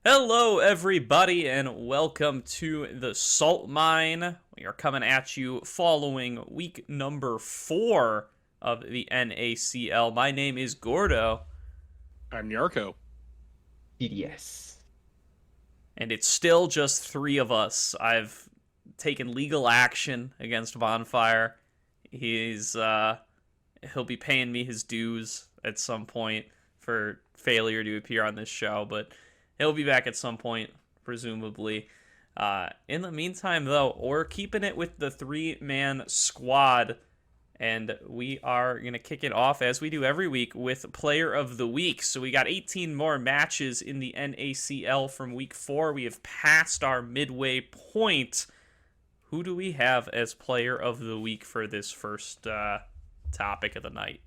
Hello, everybody, and welcome to the Salt Mine. We are coming at you following week number 4 of the NACL. My name is Gordo, I'm Nyarko. TDS. and it's still just 3 of us. I've taken legal action against Bonfire. He'll be paying me his dues at some point for failure to appear on this show, but he'll be back at some point, presumably. In the meantime, though, we're keeping it with the 3-man squad, and we are going to kick it off, as we do every week, with Player of the Week. So we got 18 more matches in the NACL from week 4. We have passed our midway point. Who do we have as Player of the Week for this first topic of the night?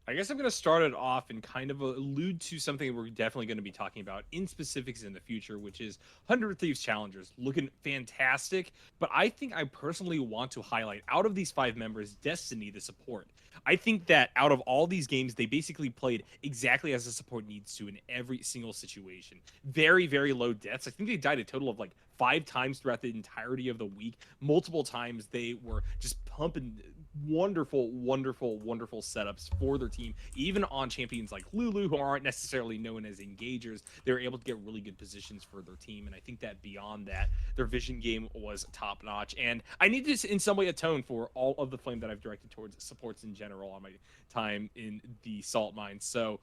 I guess I'm going to start it off and kind of allude to something we're definitely going to be talking about in specifics in the future, which is 100 Thieves Challengers. Looking fantastic, but I think I personally want to highlight, out of these 5 members, Destiny, the support. I think that out of all these games, they basically played exactly as the support needs to in every single situation. Very, very low deaths. I think they died a total of like 5 times throughout the entirety of the week. Multiple times they were just pumping wonderful, wonderful, wonderful setups for their team. Even on champions like Lulu, who aren't necessarily known as engagers, they're able to get really good positions for their team. And I think that beyond that, their vision game was top notch. And I need to, in some way, atone for all of the flame that I've directed towards supports in general on my time in the salt mine. So,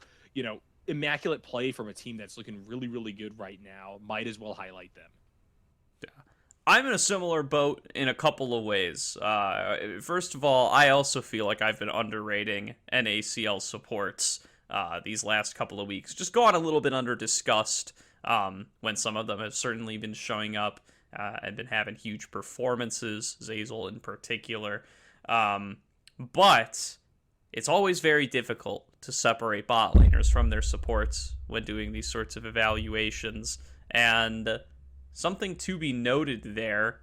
immaculate play from a team that's looking really, really good right now. Might as well highlight them. I'm in a similar boat in a couple of ways. First of all, I also feel like I've been underrating NACL supports these last couple of weeks. Just gone a little bit under discussed when some of them have certainly been showing up and been having huge performances, Zazel in particular. But it's always very difficult to separate bot laners from their supports when doing these sorts of evaluations. And something to be noted there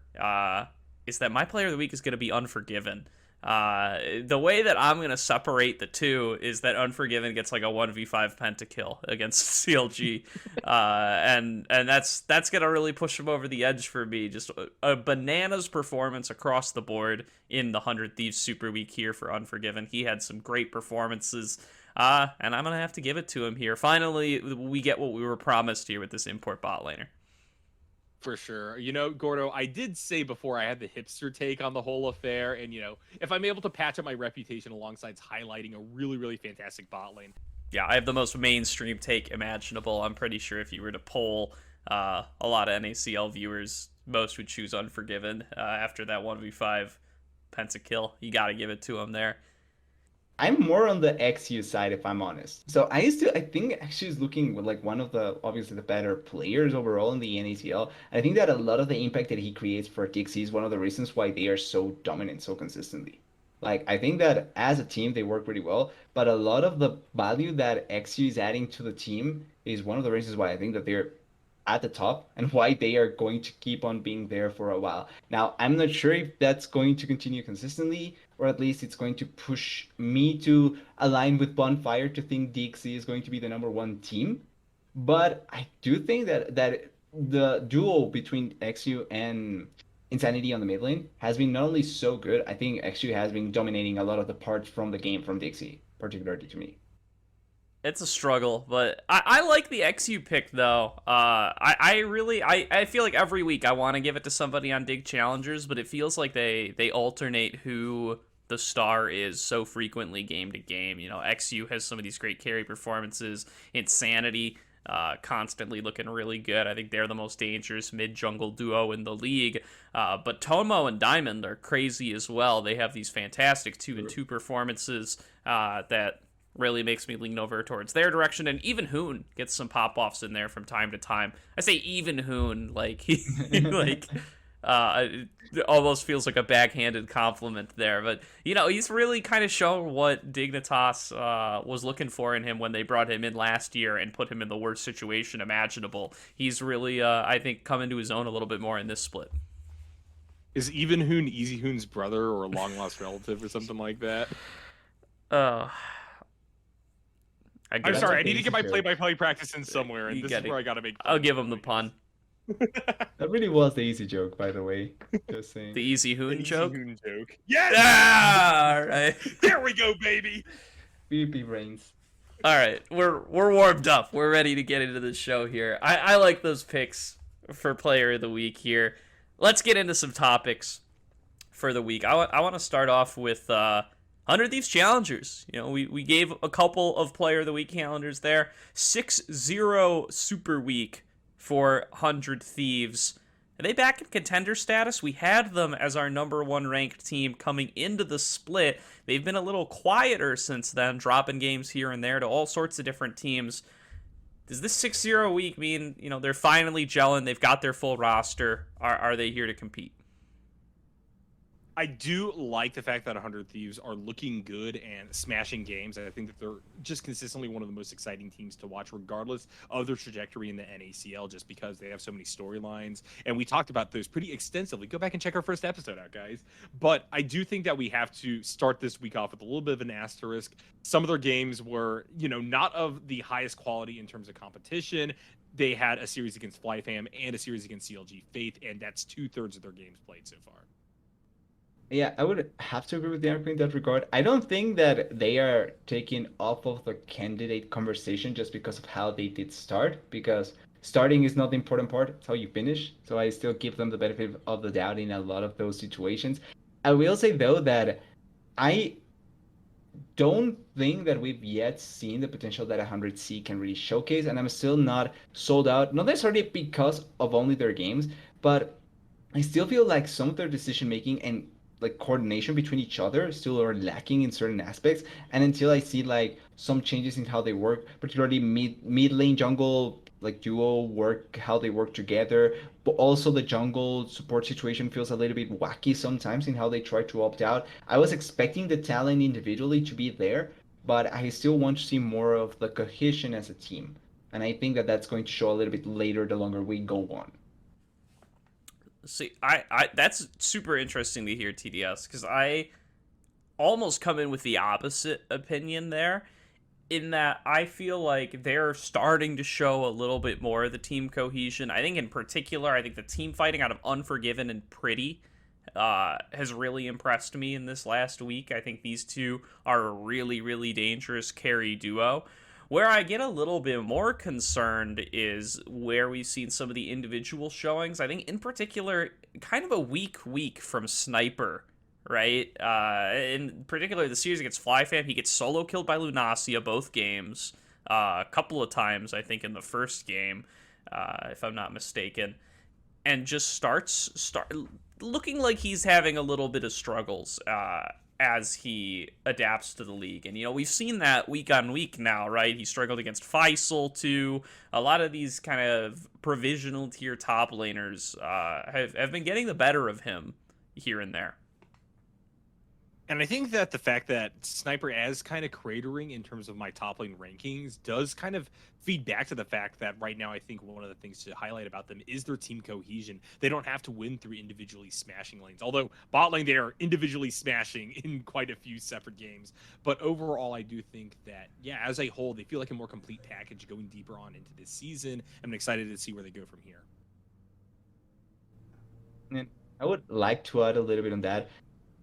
is that my player of the week is going to be Unforgiven. The way that I'm going to separate the two is that Unforgiven gets like a 1v5 pentakill against CLG. And that's going to really push him over the edge for me. Just a bananas performance across the board in the 100 Thieves Super Week here for Unforgiven. He had some great performances. And I'm going to have to give it to him here. Finally, we get what we were promised here with this import bot laner. For sure. Gordo, I did say before I had the hipster take on the whole affair, and if I'm able to patch up my reputation alongside highlighting a really, really fantastic bot lane. Yeah, I have the most mainstream take imaginable. I'm pretty sure if you were to poll a lot of NACL viewers, most would choose Unforgiven after that 1v5 pentakill. You got to give it to him there. I'm more on the XU side, if I'm honest. So I think XU is looking like one of the, obviously, the better players overall in the NACL. I think that a lot of the impact that he creates for Dixie is one of the reasons why they are so dominant so consistently. Like, I think that as a team, they work pretty well, but a lot of the value that XU is adding to the team is one of the reasons why I think that they're at the top and why they are going to keep on being there for a while. Now, I'm not sure if that's going to continue consistently, or at least it's going to push me to align with Bonfire to think DXC is going to be the number 1 team. But I do think that the duo between XU and Insanity on the mid lane has been not only so good, I think XU has been dominating a lot of the parts from the game from Dixie, particularly to me. It's a struggle, but I like the XU pick though. I feel like every week I want to give it to somebody on Dig Challengers, but it feels like they alternate who the star is so frequently game to game. XU has some of these great carry performances. Insanity constantly looking really good. I think they're the most dangerous mid jungle duo in the league. But Tomo and Diamond are crazy as well. They have these fantastic 2-2 performances that really makes me lean over towards their direction. And even Hoon gets some pop-offs in there from time to time. I say even Hoon, like he it almost feels like a backhanded compliment there. But he's really kind of shown what Dignitas was looking for in him when they brought him in last year and put him in the worst situation imaginable. He's really I think come into his own a little bit more in this split. Is Even Hoon Easy Hoon's brother or a long lost relative or something like that? uh I I'm give sorry, like I the need to get easy my joke. play-by-play practice in somewhere, and You this gotta- is where I gotta make. I'll give him the pun. That really was the easy joke, by the way. Just saying. The easy The Hoon easy joke. Hoon joke. Yes! Ah, all right. There we go, baby! PvP brains. All right, we're warmed up. We're ready to get into the show here. I like those picks for player of the week here. Let's get into some topics for the week. I want to start off with 100 Thieves challengers. You know, we gave a couple of player of the week calendars there. 6-0 super week for 100 Thieves. Are they back in contender status? We had them as our number 1 ranked team coming into the split. They've been a little quieter since then, dropping games here and there to all sorts of different teams. Does this 6-0 week mean, you know, they're finally gelling, they've got their full roster? Are they here to compete? I do like the fact that 100 Thieves are looking good and smashing games. I think that they're just consistently one of the most exciting teams to watch, regardless of their trajectory in the NACL, just because they have so many storylines. And we talked about those pretty extensively. Go back and check our first episode out, guys. But I do think that we have to start this week off with a little bit of an asterisk. Some of their games were, you know, not of the highest quality in terms of competition. They had a series against FlyFam and a series against CLG Faith, and that's 2/3 of their games played so far. Yeah, I would have to agree with Nyarko in that regard. I don't think that they are taken off of the candidate conversation just because of how they did start, because starting is not the important part, it's how you finish. So I still give them the benefit of the doubt in a lot of those situations. I will say, though, that I don't think that we've yet seen the potential that 100C can really showcase, and I'm still not sold out, not necessarily because of only their games, but I still feel like some of their decision making and like coordination between each other still are lacking in certain aspects. And until I see like some changes in how they work, particularly mid lane jungle like duo work, how they work together, but also the jungle support situation feels a little bit wacky sometimes in how they try to opt out. I was expecting the talent individually to be there, but I still want to see more of the cohesion as a team. And I think that that's going to show a little bit later the longer we go on. See, I that's super interesting to hear, TDS, because I almost come in with the opposite opinion there, in that I feel like they're starting to show a little bit more of the team cohesion. I think in particular, I think the team fighting out of Unforgiven and Pretty has really impressed me in this last week. I think these two are a really, really dangerous carry duo. Where I get a little bit more concerned is where we've seen some of the individual showings. I think in particular, kind of a weak week from Sniper, right? In particular, the series against FlyFam, he gets solo killed by Lunacia both games. A couple of times, I think, in the first game, if I'm not mistaken. And just start looking like he's having a little bit of struggles as he adapts to the league. And, you know, we've seen that week on week now, right? He struggled against Faisal, too. A lot of these kind of provisional tier top laners have been getting the better of him here and there. And I think that the fact that Sniper is kind of cratering in terms of my top lane rankings does kind of feed back to the fact that right now I think one of the things to highlight about them is their team cohesion. They don't have to win through individually smashing lanes, although bot lane they are individually smashing in quite a few separate games. But overall, I do think that, yeah, as a whole, they feel like a more complete package going deeper on into this season. I'm excited to see where they go from here. And I would like to add a little bit on that.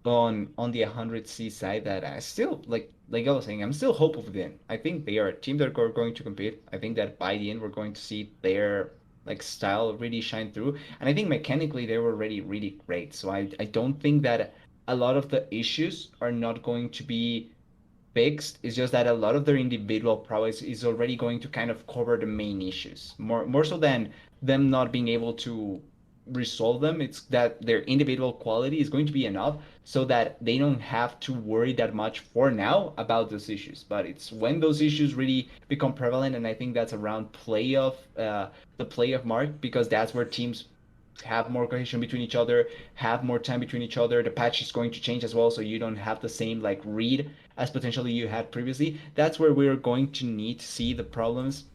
On the 100C side, that I still like I was saying, I'm still hopeful for them. I think they are a team that are going to compete. I think that by the end we're going to see their like style really shine through. And I think mechanically they were already really great. So I don't think that a lot of the issues are not going to be fixed. It's just that a lot of their individual prowess is already going to kind of cover the main issues. More so than them not being able to resolve them, it's that their individual quality is going to be enough so that they don't have to worry that much for now about those issues. But it's when those issues really become prevalent, and I think that's around the playoff mark, because that's where teams have more cohesion between each other, have more time between each other. The patch is going to change as well, so you don't have the same like read as potentially you had previously. That's where we're going to need to see the problems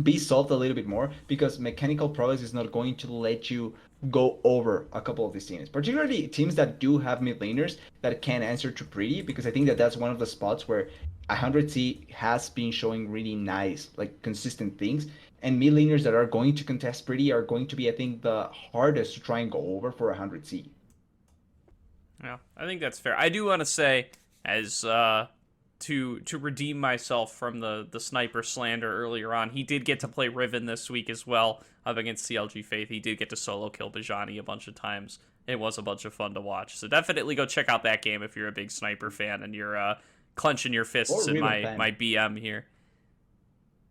be solved a little bit more, because mechanical prowess is not going to let you go over a couple of these teams, particularly teams that do have mid laners that can answer to Pretty, because I think that that's one of the spots where 100C has been showing really nice, like consistent things. And mid laners that are going to contest pretty are going to be, I think, the hardest to try and go over for 100C. Yeah, I think that's fair. I do want to say, as to redeem myself from the sniper slander earlier on, he did get to play Riven this week as well up against CLG Faith. He did get to solo kill Bajani a bunch of times. It was a bunch of fun to watch. So definitely go check out that game if you're a big sniper fan and you're clenching your fists Or in Riven my fan. BM here.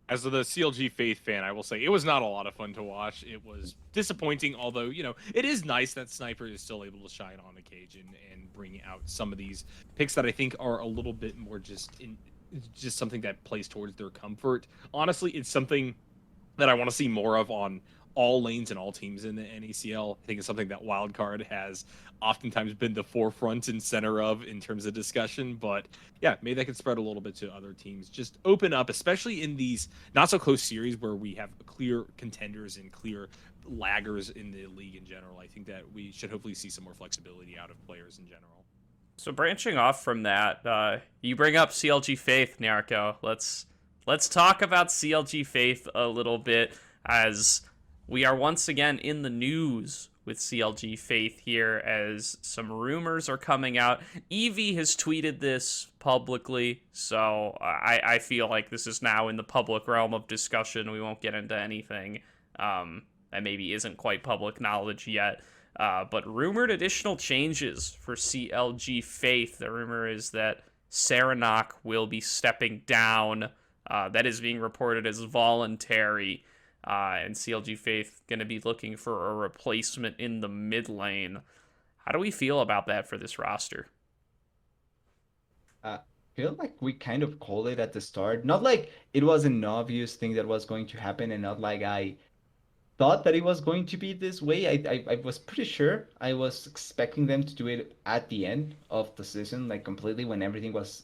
As the CLG Faith fan, I will say it was not a lot of fun to watch. It was disappointing, although, it is nice that Sniper is still able to shine on occasion and bring out some of these picks that I think are a little bit more just something that plays towards their comfort. Honestly, it's something that I want to see more of on all lanes and all teams in the NACL. I think it's something that Wildcard has oftentimes been the forefront and center of in terms of discussion. But yeah, maybe that could spread a little bit to other teams. Just open up, especially in these not so close series where we have clear contenders and clear laggers in the league in general. I think that we should hopefully see some more flexibility out of players in general. So branching off from that, you bring up CLG Faith, Nyarko. Let's talk about CLG Faith a little bit, as we are once again in the news with CLG Faith here, as some rumors are coming out. Eevee has tweeted this publicly, so I feel like this is now in the public realm of discussion. We won't get into anything that maybe isn't quite public knowledge yet. But rumored additional changes for CLG Faith. The rumor is that Serenok will be stepping down. That is being reported as voluntary. And CLG Faith going to be looking for a replacement in the mid lane. How do we feel about that for this roster? I feel like we kind of called it at the start. Not like it was an obvious thing that was going to happen, and not like I thought that it was going to be this way. I was pretty sure. I was expecting them to do it at the end of the season, like completely when everything was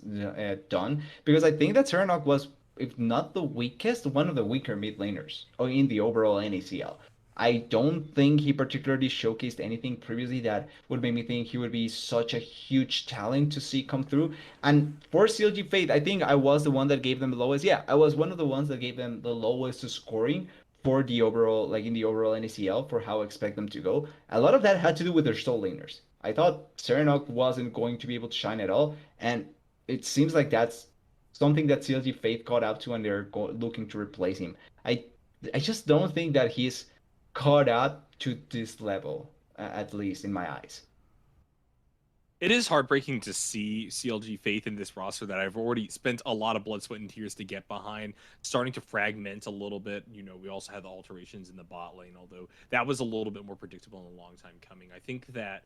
done. Because I think that Serenok was, if not the weakest, one of the weaker mid laners in the overall NACL. I don't think he particularly showcased anything previously that would make me think he would be such a huge talent to see come through. And for CLG Fate, I think I was the one that gave them the lowest. Yeah, I was one of the ones that gave them the lowest scoring for the overall, like in the overall NACL, for how I expect them to go. A lot of that had to do with their soul laners. I thought Serenok wasn't going to be able to shine at all, and it seems like that's something that CLG Faith caught up to, and they're looking to replace him. I just don't think that he's caught up to this level, at least in my eyes. It is heartbreaking to see CLG Faith in this roster that I've already spent a lot of blood, sweat, and tears to get behind, starting to fragment a little bit. We also had the alterations in the bot lane, although that was a little bit more predictable and a long time coming. I think that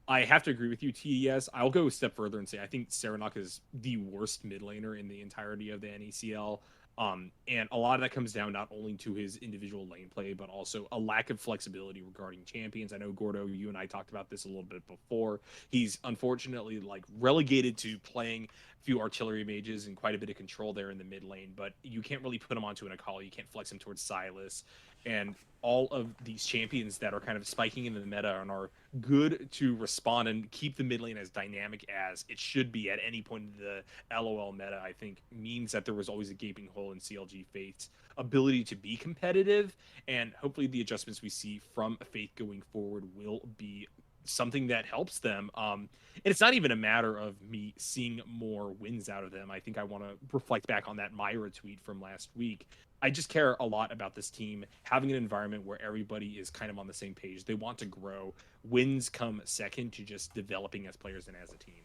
I have to agree with you, TES. I'll go a step further and say I think Serenok is the worst mid laner in the entirety of the NACL. And a lot of that comes down not only to his individual lane play, but also a lack of flexibility regarding champions. I know, Gordo, you and I talked about this a little bit before. He's unfortunately relegated to playing a few artillery mages and quite a bit of control there in the mid lane, but you can't really put him onto an Akali. You can't flex him towards Silas. And all of these champions that are kind of spiking in the meta and are good to respond and keep the mid lane as dynamic as it should be at any point in the LOL meta, I think means that there was always a gaping hole in CLG Faith's ability to be competitive. And hopefully the adjustments we see from Faith going forward will be something that helps them. And it's not even a matter of me seeing more wins out of them. I think I want to reflect back on that Myra tweet from last week. I just care a lot about this team having an environment where everybody is kind of on the same page. They want to grow. Wins come second to just developing as players and as a team.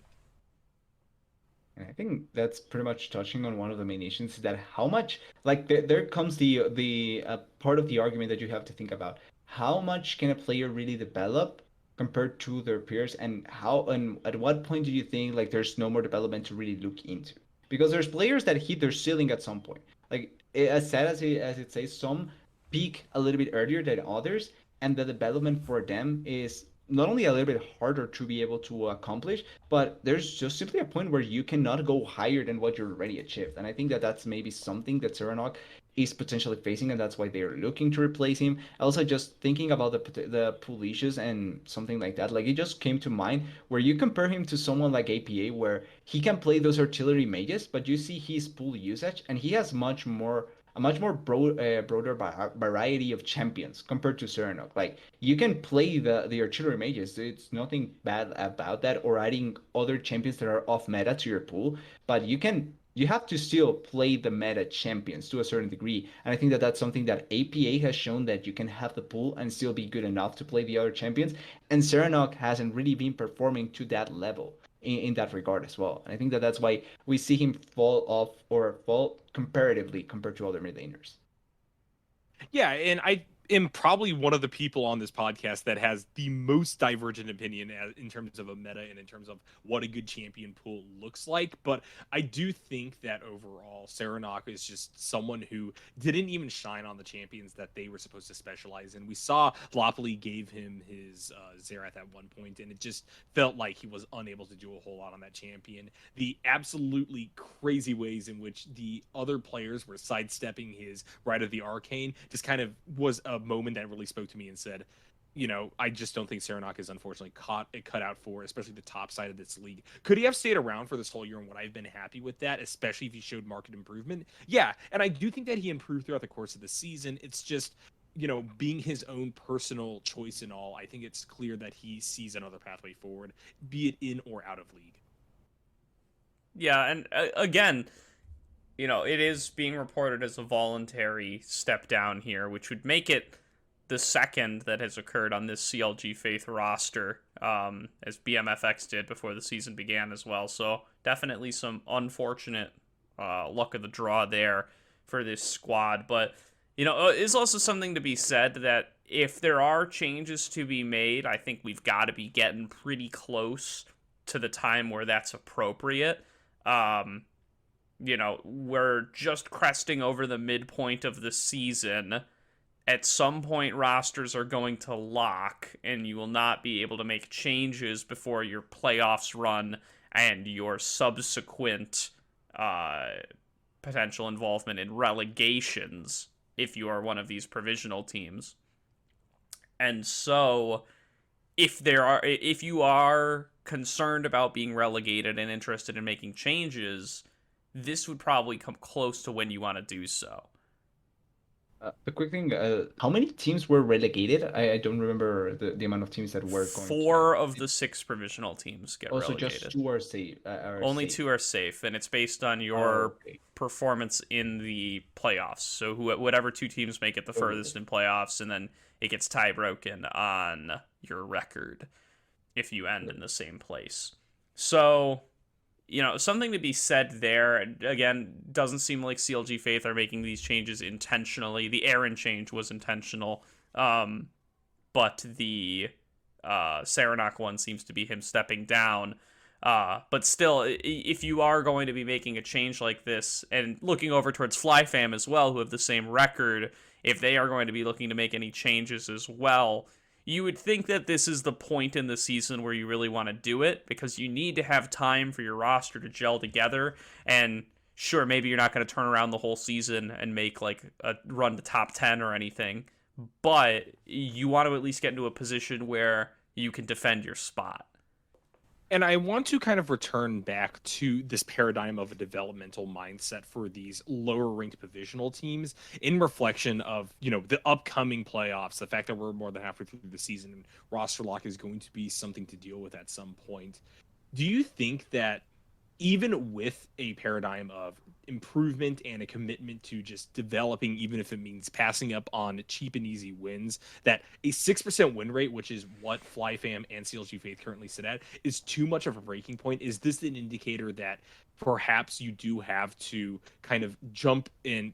And I think that's pretty much touching on one of the main issues, that how much, like there comes the part of the argument that you have to think about. How much can a player really develop compared to their peers, and how and at what point do you think like there's no more development to really look into? Because there's players that hit their ceiling at some point. Like as sad as it says, some peak a little bit earlier than others, and the development for them is not only a little bit harder to be able to accomplish, but there's just simply a point where you cannot go higher than what you're already achieved. And I think that that's maybe something that Serenok is potentially facing, and that's why they're looking to replace him. Also, just thinking about the pool issues and something like that, like it just came to mind where you compare him to someone like APA, where he can play those artillery mages, but you see his pool usage, and he has a much more broader variety of champions compared to Serenok. Like you can play the artillery mages, it's nothing bad about that, or adding other champions that are off meta to your pool, but you have to still play the meta champions to a certain degree. And I think that that's something that APA has shown, that you can have the pool and still be good enough to play the other champions. And Serenok hasn't really been performing to that level in that regard as well. And I think that that's why we see him fall off or fall comparatively compared to other mid laners. Yeah, and I am probably one of the people on this podcast that has the most divergent opinion in terms of a meta and in terms of what a good champion pool looks like. But I do think that overall, Serenok is just someone who didn't even shine on the champions that they were supposed to specialize in. We saw Lopley gave him his Xerath at one point, and it just felt like he was unable to do a whole lot on that champion. The absolutely crazy ways in which the other players were sidestepping his Rite of the Arcane just kind of was a moment that really spoke to me and said, I just don't think Serenok is unfortunately cut out for, especially the top side of this league. Could he have stayed around for this whole year? And would I have been happy with that, especially if he showed market improvement? Yeah, and I do think that he improved throughout the course of the season. It's just, being his own personal choice and all, I think it's clear that he sees another pathway forward, be it in or out of league. Yeah, and again, it is being reported as a voluntary step down here, which would make it the second that has occurred on this CLG Faith roster, as BMFX did before the season began as well. So definitely some unfortunate luck of the draw there for this squad. But, it's also something to be said that if there are changes to be made, I think we've got to be getting pretty close to the time where that's appropriate. We're just cresting over the midpoint of the season. At some point, rosters are going to lock, and you will not be able to make changes before your playoffs run and your subsequent potential involvement in relegations if you are one of these provisional teams. And so, if you are concerned about being relegated and interested in making changes, this would probably come close to when you want to do so. The quick thing, how many teams were relegated? I don't remember the amount of teams that were going. 4 of the 6 provisional teams get relegated. Also, just 2 are safe. Only 2 are safe, and it's based on your performance in the playoffs. So whatever 2 teams make it the furthest in playoffs, and then it gets tie broken on your record if you end in the same place. So, something to be said there. Again, doesn't seem like CLG Faith are making these changes intentionally. The Aaron change was intentional, but the Serenok one seems to be him stepping down. But still, if you are going to be making a change like this, and looking over towards FlyFam as well, who have the same record, if they are going to be looking to make any changes as well, you would think that this is the point in the season where you really want to do it, because you need to have time for your roster to gel together. And sure, maybe you're not going to turn around the whole season and make like a run to top 10 or anything, but you want to at least get into a position where you can defend your spot. And I want to kind of return back to this paradigm of a developmental mindset for these lower ranked provisional teams in reflection of, the upcoming playoffs, the fact that we're more than halfway through the season and roster lock is going to be something to deal with at some point. Do you think that even with a paradigm of improvement and a commitment to just developing, even if it means passing up on cheap and easy wins, that a 6% win rate, which is what FlyFam and CLG Faith currently sit at, is too much of a breaking point? Is this an indicator that perhaps you do have to kind of jump and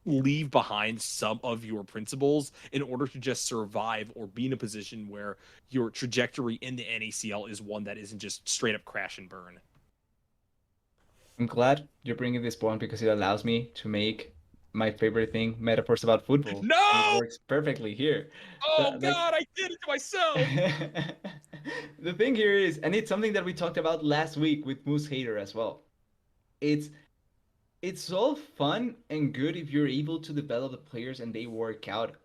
leave behind some of your principles in order to just survive or be in a position where your trajectory in the NACL is one that isn't just straight up crash and burn? I'm glad you're bringing this point, because it allows me to make my favorite thing, metaphors about football. No! And it works perfectly here. Oh, God, I did it to myself! The thing here is, and it's something that we talked about last week with Moose Hater as well, it's it's all fun and good if you're able to develop the players and they work out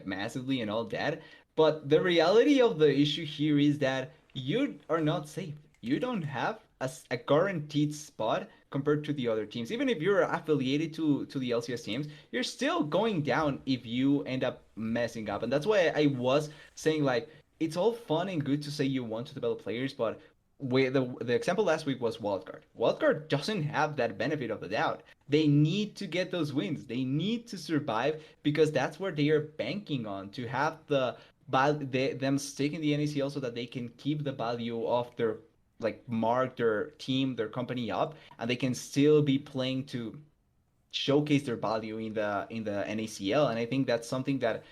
massively and all that. But the reality of the issue here is that you are not safe. You don't have a guaranteed spot compared to the other teams. Even if you're affiliated to the LCS teams, you're still going down if you end up messing up. And that's why I was saying like it's all fun and good to say you want to develop players, but the example last week was Wildcard. Wildcard doesn't have that benefit of the doubt. They need to get those wins. They need to survive because that's where they are banking on to have them stick in the NACL so that they can keep the value of their like mark their team, their company up, and they can still be playing to showcase their value in the NACL. And I think that's something that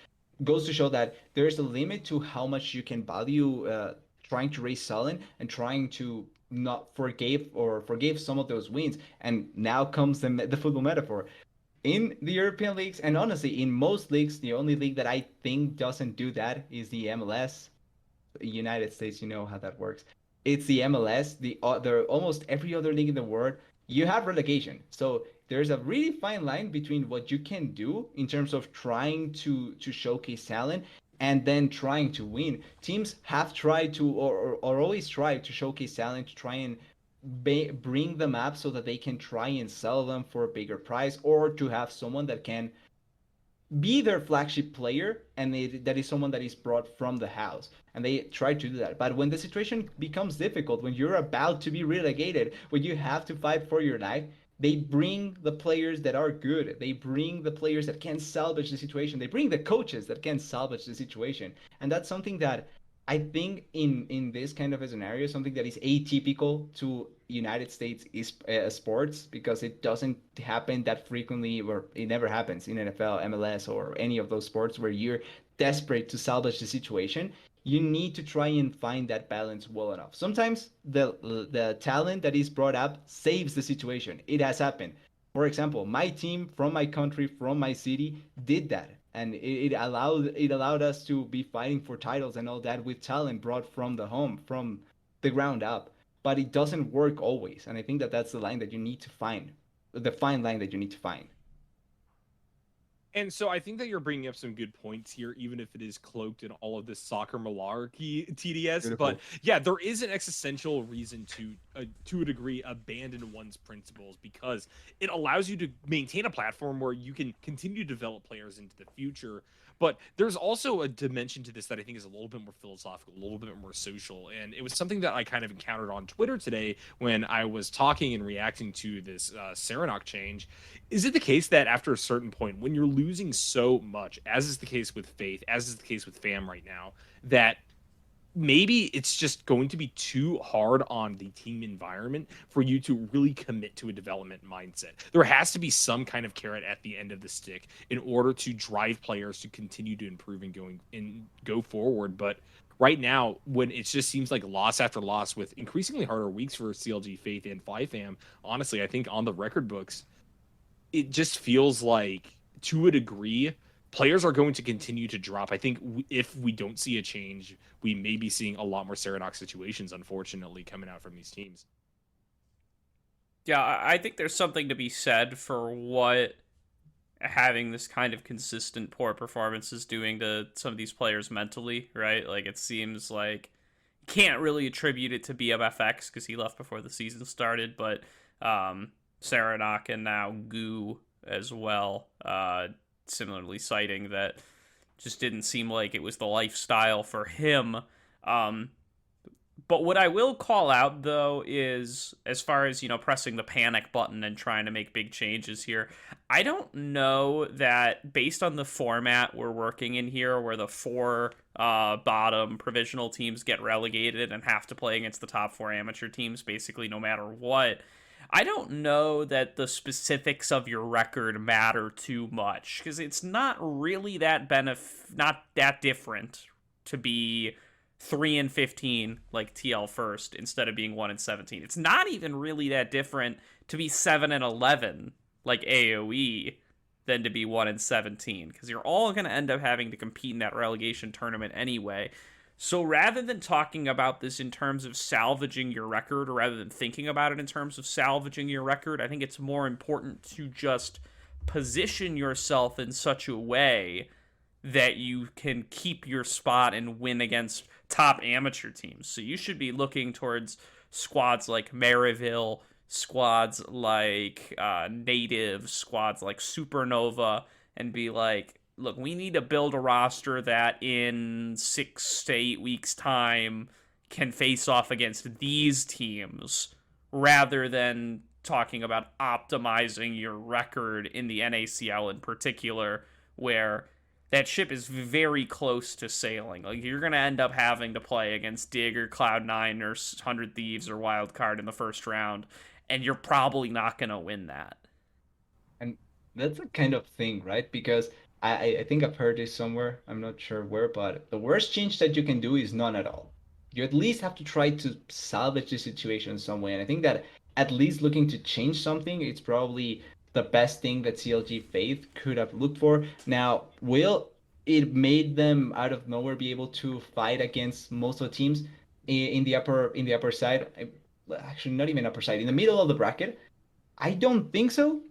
goes to show that there's a limit to how much you can value trying to raise Sullen and trying to not forgave some of those wins. And now comes the football metaphor. In the European leagues, and honestly, in most leagues, the only league that I think doesn't do that is the MLS. United States, you know how that works. It's the MLS. The almost every other league in the world, you have relegation. So there's a really fine line between what you can do in terms of trying to showcase talent and then trying to win. Teams have tried to or always try to showcase talent to try and bring them up so that they can try and sell them for a bigger price or to have someone that can be their flagship player and that is someone that is brought from the house, and they try to do that. But when the situation becomes difficult, when you're about to be relegated, when you have to fight for your life, they bring the players that are good, they bring the players that can salvage the situation, they bring the coaches that can salvage the situation. And that's something that I think in this kind of a scenario, something that is atypical to United States is sports because it doesn't happen that frequently, or it never happens in NFL, MLS, or any of those sports where you're desperate to salvage the situation. You need to try and find that balance well enough. Sometimes the talent that is brought up saves the situation. It has happened. For example, my team from my country, from my city, did that, and it allowed us to be fighting for titles and all that with talent brought from the home, from the ground up. But it doesn't work always, and I think that that's the line that you need to find, the fine line that you need to find. And so I think that you're bringing up some good points here, even if it is cloaked in all of this soccer malarkey TDS. Beautiful. But yeah, there is an existential reason to a degree, abandon one's principles because it allows you to maintain a platform where you can continue to develop players into the future. But there's also a dimension to this that I think is a little bit more philosophical, a little bit more social. And it was something that I kind of encountered on Twitter today when I was talking and reacting to this Serenok change. Is it the case that after a certain point, when you're losing so much, as is the case with Faith, as is the case with FAM right now, that maybe it's just going to be too hard on the team environment for you to really commit to a development mindset? There has to be some kind of carrot at the end of the stick in order to drive players to continue to improve and go forward. But right now, when it just seems like loss after loss with increasingly harder weeks for CLG, Faith, and FlyFam, honestly, I think on the record books, it just feels like, to a degree, players are going to continue to drop. I think if we don't see a change, we may be seeing a lot more Serenok situations, unfortunately, coming out from these teams. Yeah, I think there's something to be said for what having this kind of consistent poor performance is doing to some of these players mentally, right? Like, it seems like you can't really attribute it to BMFX because he left before the season started, but Serenok and now Goo as well, similarly citing that just didn't seem like it was the lifestyle for him. But what I will call out, though, is as far as, pressing the panic button and trying to make big changes here, I don't know that based on the format we're working in here, where the four bottom provisional teams get relegated and have to play against the top four amateur teams, basically no matter what, I don't know that the specifics of your record matter too much, because it's not really not that different to be 3-15 like TL first instead of being 1-17. It's not even really that different to be 7-11 like AOE than to be 1-17, because you're all going to end up having to compete in that relegation tournament anyway. So rather than talking about this in terms of salvaging your record, or rather than thinking about it in terms of salvaging your record, I think it's more important to just position yourself in such a way that you can keep your spot and win against top amateur teams. So you should be looking towards squads like Maryville, squads like Native, squads like Supernova, and be like, look, we need to build a roster that in 6 to 8 weeks' time can face off against these teams rather than talking about optimizing your record in the NACL in particular, where that ship is very close to sailing. Like, you're going to end up having to play against Dig or Cloud9 or 100 Thieves or Wildcard in the first round, and you're probably not going to win that. And that's a kind of thing, right? Because I think I've heard this somewhere. I'm not sure where, but the worst change that you can do is none at all. You at least have to try to salvage the situation in some way. And I think that at least looking to change something, it's probably the best thing that CLG Faith could have looked for. Now, will it made them out of nowhere be able to fight against most of the teams in the upper side? Actually, not even upper side, in the middle of the bracket? I don't think so.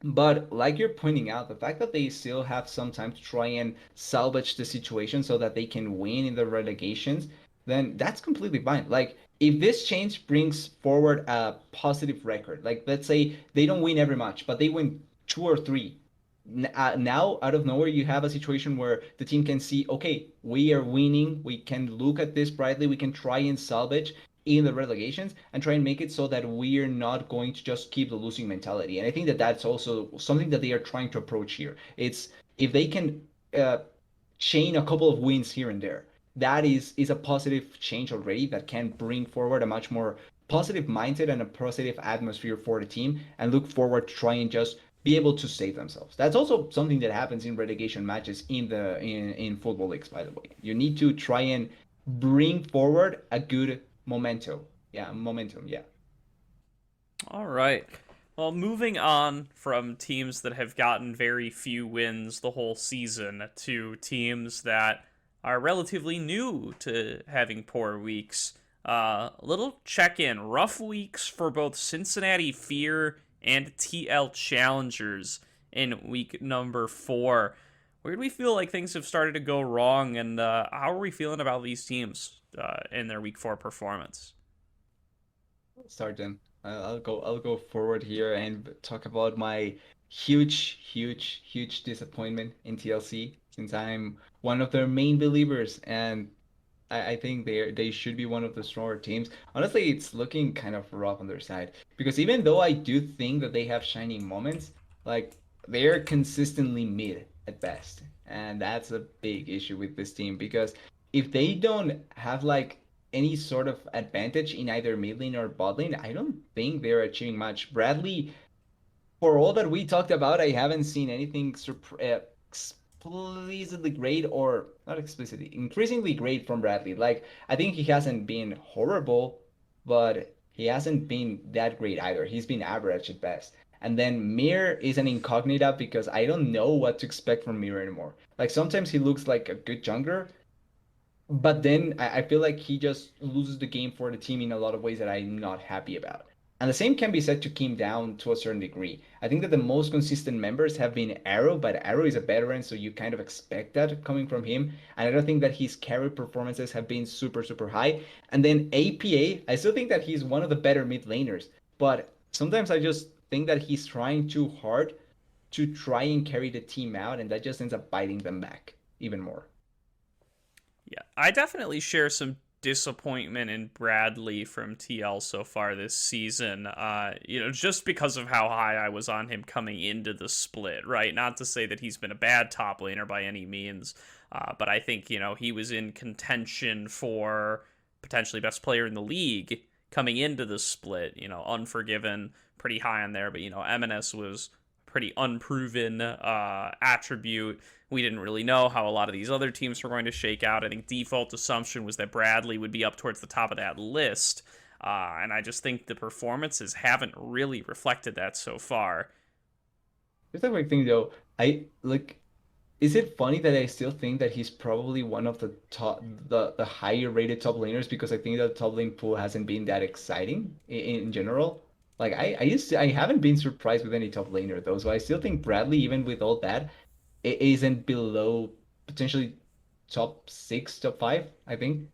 But like you're pointing out, the fact that they still have some time to try and salvage the situation so that they can win in the relegations, then that's completely fine. Like, if this change brings forward a positive record, like let's say they don't win every match, but they win two or three. Now, out of nowhere, you have a situation where the team can see, okay, we are winning. We can look at this brightly. We can try and salvage in the relegations and try and make it so that we're not going to just keep the losing mentality. And I think that that's also something that they are trying to approach here. It's if they can uh, chain a couple of wins here and there, that is a positive change already that can bring forward a much more positive mindset and a positive atmosphere for the team and look forward to try and just be able to save themselves. That's also something that happens in relegation matches in football leagues, by the way. You need to try and bring forward a good momentum. Yeah, momentum. Yeah. All right. Well, moving on from teams that have gotten very few wins the whole season to teams that are relatively new to having poor weeks. A little check in. Rough weeks for both Cincinnati Fear and TL Challengers in week number 4. Where do we feel like things have started to go wrong, and how are we feeling about these teams in their week 4 performance? Start then. I'll go forward here and talk about my huge disappointment in TLC since I'm one of their main believers and I think they should be one of the stronger teams. Honestly, it's looking kind of rough on their side because even though I do think that they have shining moments, like they're consistently mid at best, and that's a big issue with this team because if they don't have like any sort of advantage in either mid lane or bot lane, I don't think they're achieving much. Bradley, for all that we talked about, I haven't seen anything explicitly great or not explicitly, increasingly great from Bradley. Like, I think he hasn't been horrible, but he hasn't been that great either. He's been average at best. And then Mir is an incognita because I don't know what to expect from Mir anymore. Like, sometimes he looks like a good jungler, but then I feel like he just loses the game for the team in a lot of ways that I'm not happy about. And the same can be said to Kim Down to a certain degree. I think that the most consistent members have been Arrow, but Arrow is a veteran, so you kind of expect that coming from him. And I don't think that his carry performances have been super high. And then APA, I still think that he's one of the better mid laners, but sometimes I just think that he's trying too hard to try and carry the team out, and that just ends up biting them back even more. Yeah, I definitely share some disappointment in Bradley from TL so far this season. Just because of how high I was on him coming into the split, right? Not to say that he's been a bad top laner by any means, but I think, he was in contention for potentially best player in the league coming into the split. Unforgiven, pretty high on there, but, MNS was pretty unproven attribute. We didn't really know how a lot of these other teams were going to shake out. I think default assumption was that Bradley would be up towards the top of that list. And I just think the performances haven't really reflected that so far. Just a quick thing though, I like is it funny that I still think that he's probably one of the top, the higher rated top laners because I think that the top lane pool hasn't been that exciting in general. Like I haven't been surprised with any top laner though, so I still think Bradley, even with all that, it isn't below potentially top six, top five, I think.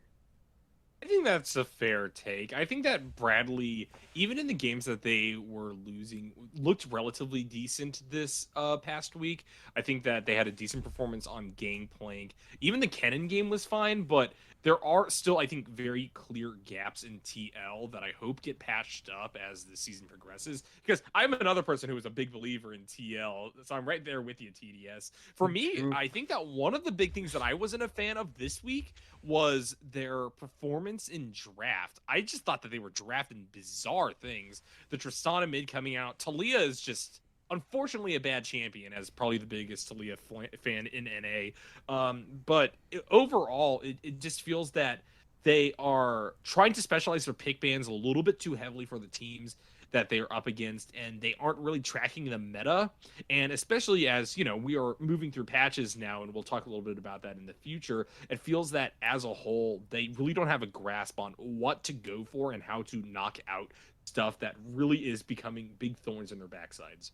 I think that's a fair take. I think that Bradley, even in the games that they were losing, looked relatively decent this past week. I think that they had a decent performance on Gangplank. Even the Kennen game was fine, but there are still, I think, very clear gaps in TL that I hope get patched up as the season progresses. Because I'm another person who is a big believer in TL, so I'm right there with you, TDS. For me, True. I think that one of the big things that I wasn't a fan of this week was their performance in draft. I just thought that they were drafting bizarre things. The Tristana mid coming out. Talia is just unfortunately a bad champion, as probably the biggest Talia fan in NA. But overall, it just feels that they are trying to specialize their pick bans a little bit too heavily for the teams that they are up against, and they aren't really tracking the meta. And especially as, you know, we are moving through patches now, and we'll talk a little bit about that in the future, it feels that as a whole, they really don't have a grasp on what to go for and how to knock out stuff that really is becoming big thorns in their backsides.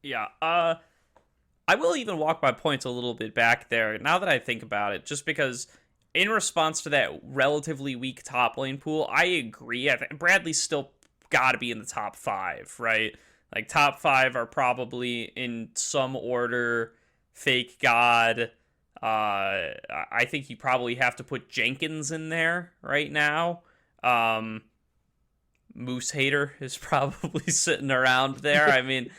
Yeah, I will even walk my points a little bit back there, now that I think about it, just because in response to that relatively weak top lane pool, I agree. Bradley's still got to be in the top 5, right? Like, top 5 are probably in some order Fake God. I think you probably have to put Jenkins in there right now. Moose Hater is probably sitting around there. I mean,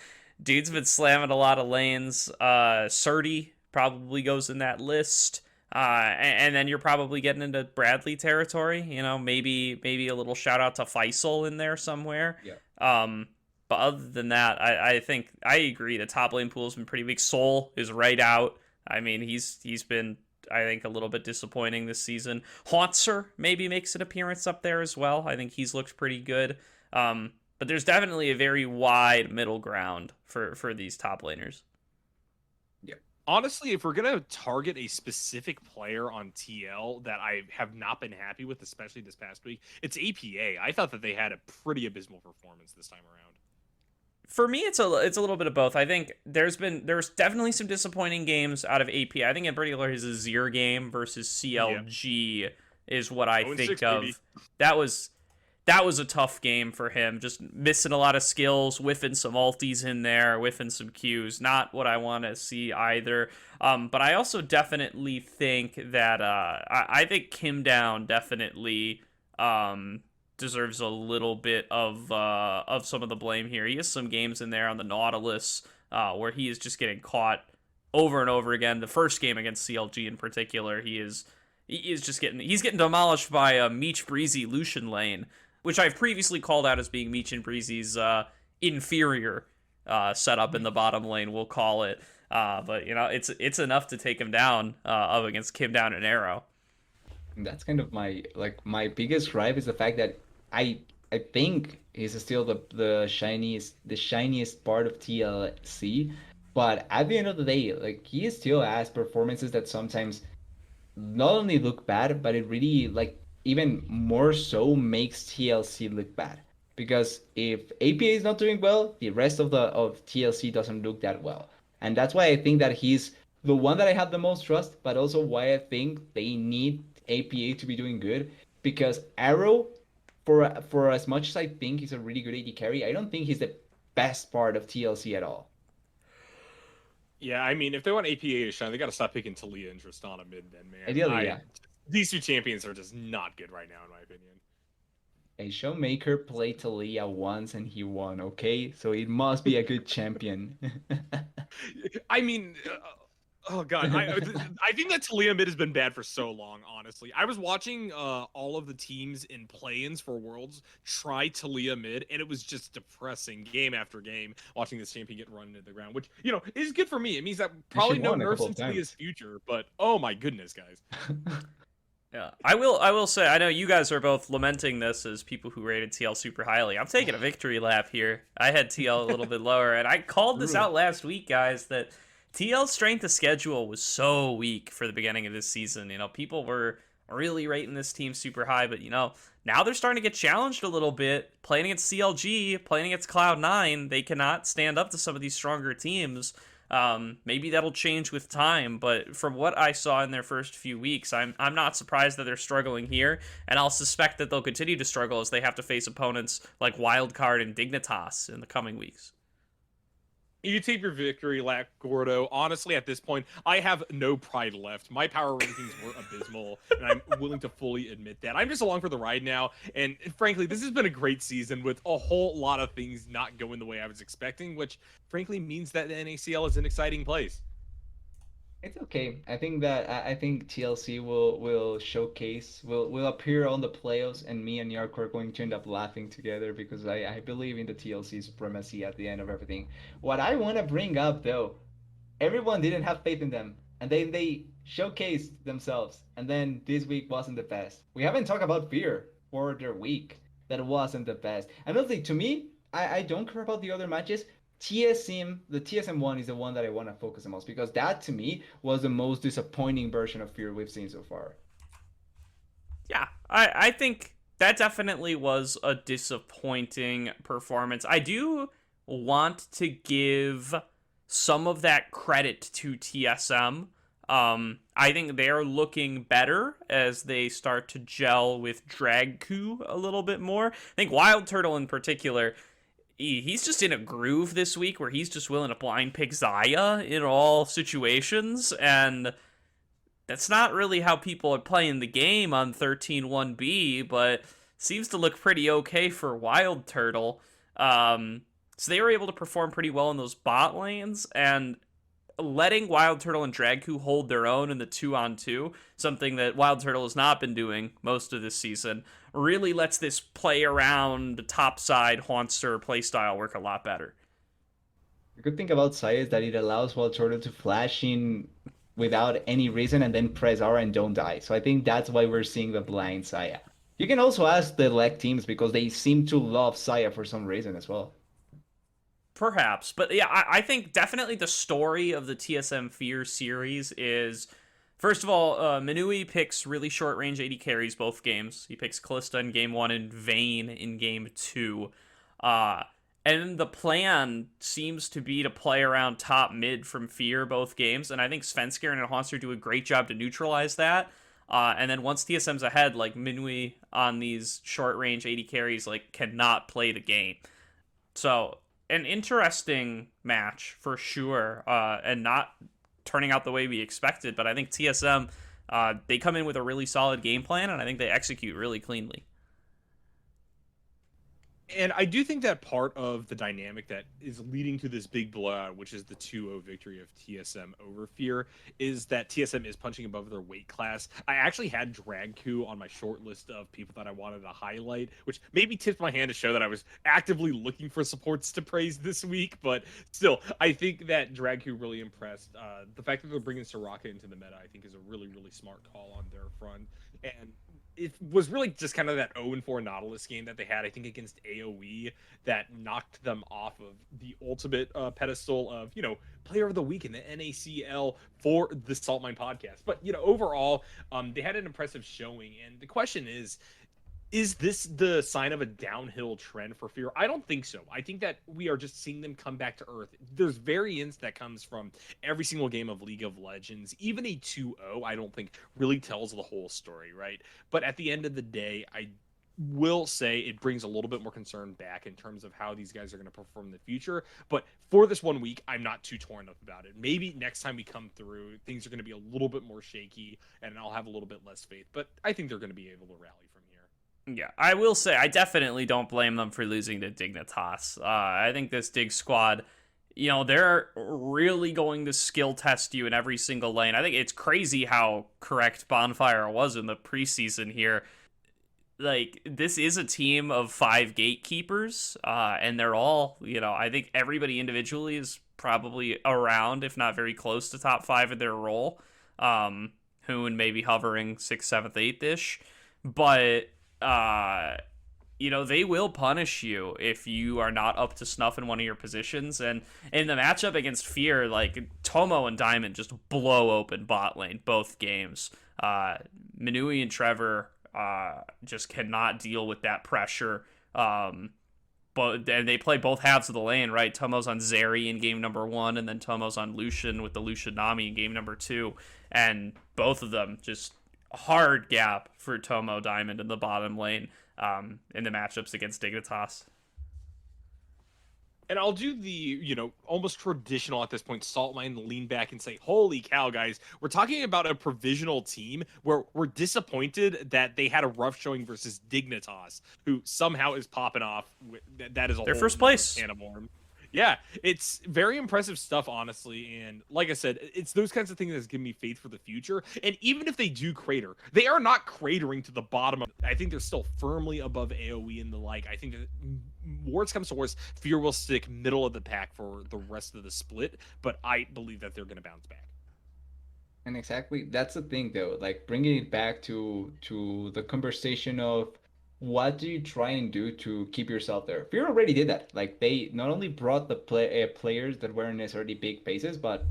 dude's been slamming a lot of lanes. Surdy probably goes in that list. And then you're probably getting into Bradley territory. You know, maybe a little shout out to Faisal in there somewhere. Yeah. But other than that, I think I agree. The top lane pool has been pretty weak. Soul is right out. I mean, he's been, I think, a little bit disappointing this season. Haunter maybe makes an appearance up there as well. I think he's looked pretty good. But there's definitely a very wide middle ground for these top laners. Honestly, if we're going to target a specific player on TL that I have not been happy with, especially this past week, it's APA. I thought that they had a pretty abysmal performance this time around. For me, it's a little bit of both. I think there's definitely some disappointing games out of APA. I think in particular his Azir game versus CLG is what I think of. Baby. That was a tough game for him. Just missing a lot of skills, whiffing some ultis in there, whiffing some Qs. Not what I want to see either. But I also definitely think that I think Kim Down definitely deserves a little bit of some of the blame here. He has some games in there on the Nautilus where he is just getting caught over and over again. The first game against CLG in particular, he's getting demolished by a Meech Breezy Lucian lane, which I've previously called out as being Meech and Breezy's inferior setup in the bottom lane, we'll call it. But, you know, it's enough to take him down up against Kim Down and Arrow. That's kind of my biggest gripe is the fact that I think he's still the shiniest part of TLC, but at the end of the day, like, he still has performances that sometimes not only look bad, but it really, like, even more so makes TLC look bad. Because if APA is not doing well, the rest of TLC doesn't look that well. And that's why I think that he's the one that I have the most trust, but also why I think they need APA to be doing good. Because Arrow, for as much as I think he's a really good AD carry, I don't think he's the best part of TLC at all. Yeah, I mean, if they want APA to shine, they got to stop picking Talia and Tristana mid then, man. Ideally, yeah. These two champions are just not good right now, in my opinion. A Showmaker played Talia once and he won, okay? So it must be a good champion. I mean, oh god, I think that Talia mid has been bad for so long, honestly. I was watching all of the teams in play-ins for Worlds try Talia mid, and it was just depressing game after game watching this champion get run into the ground, which, you know, is good for me. It means that probably no nerfs in Talia's future, but oh my goodness, guys. Yeah, I will say, I know you guys are both lamenting this as people who rated TL super highly. I'm taking a victory lap here. I had TL a little bit lower, and I called this out last week, guys, that TL strength of schedule was so weak for the beginning of this season. People were really rating this team super high, but now they're starting to get challenged a little bit. Playing against CLG, playing against Cloud9, they cannot stand up to some of these stronger teams. Maybe that'll change with time, but from what I saw in their first few weeks, I'm not surprised that they're struggling here, and I'll suspect that they'll continue to struggle as they have to face opponents like Wildcard and Dignitas in the coming weeks. You take your victory lap, Gordo. Honestly, at this point, I have no pride left. My power rankings were abysmal, and I'm willing to fully admit that. I'm just along for the ride now, and frankly, this has been a great season with a whole lot of things not going the way I was expecting, which frankly means that the NACL is an exciting place. It's okay. I think TLC will showcase will appear on the playoffs, and me and Nyarko are going to end up laughing together because I believe in the TLC supremacy at the end of everything. What I want to bring up though, everyone didn't have faith in them, and they showcased themselves, and then this week wasn't the best. We haven't talked about Fear for their week that wasn't the best. And honestly, to me, I don't care about the other matches. The TSM one is the one that I want to focus the most because that to me was the most disappointing version of Fear we've seen so far. Yeah, I think that definitely was a disappointing performance. I do want to give some of that credit to TSM. I think they're looking better as they start to gel with Dragku a little bit more. I think Wild Turtle in particular, he's just in a groove this week where he's just willing to blind pick Xayah in all situations, and that's not really how people are playing the game on 13-1B, but seems to look pretty okay for Wild Turtle. So they were able to perform pretty well in those bot lanes, and letting Wild Turtle and Dragku hold their own in the 2-on-2, something that Wild Turtle has not been doing most of this season, really lets this play around topside Haunster playstyle work a lot better. The good thing about Xayah is that it allows Wild Turtle to flash in without any reason and then press R and don't die. So I think that's why we're seeing the blind Xayah. You can also ask the leg teams because they seem to love Xayah for some reason as well. Perhaps, but yeah, I think definitely the story of the TSM Fear series is, first of all, Minui picks really short range AD carries both games. He picks Kalista in game 1 and Vayne in game 2. And the plan seems to be to play around top mid from Fear both games, and I think Svenskeren and Haunster do a great job to neutralize that. And then once TSM's ahead, like Minui on these short range AD carries like cannot play the game. So an interesting match for sure, and not turning out the way we expected, but I think TSM, they come in with a really solid game plan, and I think they execute really cleanly. And I do think that part of the dynamic that is leading to this big blowout, which is the 2-0 victory of TSM over Fear, is that TSM is punching above their weight class. I actually had Dragku on my short list of people that I wanted to highlight, which maybe tipped my hand to show that I was actively looking for supports to praise this week. But still, I think that Dragku really impressed. The fact that they're bringing Soraka into the meta, I think, is a really, really smart call on their front. And it was really just kind of that 0-4 Nautilus game that they had, I think, against AoE that knocked them off of the ultimate pedestal of, player of the week in the NACL for the Saltmine podcast. But, overall, they had an impressive showing. And the question is this the sign of a downhill trend for Fear? I don't think so. I think that we are just seeing them come back to earth. There's variance that comes from every single game of League of Legends. Even a 2-0, I don't think really tells the whole story, right? But at the end of the day, I will say it brings a little bit more concern back in terms of how these guys are going to perform in the future. But for this 1 week, I'm not too torn up about it. Maybe next time we come through, things are going to be a little bit more shaky, and I'll have a little bit less faith. But I think they're going to be able to rally from here. Yeah, I will say I definitely don't blame them for losing to Dignitas. I think this Dig squad, they're really going to skill test you in every single lane. I think it's crazy how correct Bonfire was in the preseason here. Like, this is a team of 5 gatekeepers, and they're all, I think everybody individually is probably around, if not very close to top 5 in their role. Hoon maybe hovering 6th, 7th, 8th-ish. But, they will punish you if you are not up to snuff in one of your positions. And in the matchup against Fear, like Tomo and Diamond just blow open bot lane both games. Minui and Trevor just cannot deal with that pressure. But and they play both halves of the lane, right? Tomo's on Zeri in game number 1, and then Tomo's on Lucian with the Lucian Nami in game number 2. And both of them just hard gap for Tomo Diamond in the bottom lane in the matchups against Dignitas. And I'll do the, almost traditional at this point, salt mine, lean back and say, holy cow, guys, we're talking about a provisional team where we're disappointed that they had a rough showing versus Dignitas, who somehow is popping off. That is a Their whole first place. can of worms. Yeah, it's very impressive stuff, honestly. And like I said, it's those kinds of things that give me faith for the future. And even if they do crater, they are not cratering to the bottom. I think they're still firmly above AoE and the like. I think that worst comes to worst, Fear will stick middle of the pack for the rest of the split. But I believe that they're going to bounce back. And exactly, that's the thing though. Like bringing it back to the conversation of what do you try and do to keep yourself there? Fear already did that. Like they not only brought the players that weren't necessarily big faces, but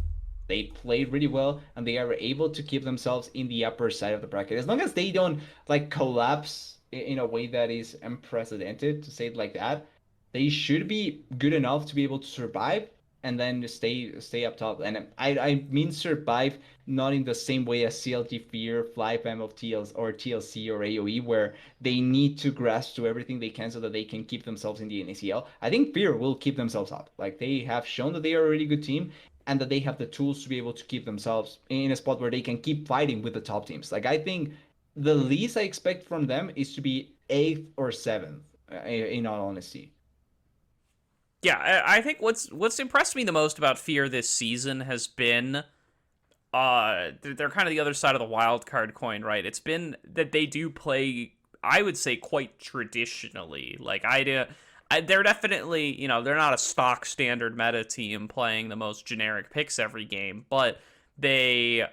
they played really well and they are able to keep themselves in the upper side of the bracket. As long as they don't like collapse in a way that is unprecedented, to say it like that, they should be good enough to be able to survive and then just stay up top. And I mean survive not in the same way as CLG Fear, FlyFam of TLC or TLC or AoE, where they need to grasp to everything they can so that they can keep themselves in the NACL. I think Fear will keep themselves up. Like they have shown that they are a really good team and that they have the tools to be able to keep themselves in a spot where they can keep fighting with the top teams. Like I think the least I expect from them is to be 8th or 7th, in all honesty. Yeah, I think what's impressed me the most about Fear this season has been they're kind of the other side of the wild card coin, right? It's been that they do play, I would say, quite traditionally. Like they're definitely, they're not a stock standard meta team playing the most generic picks every game, but they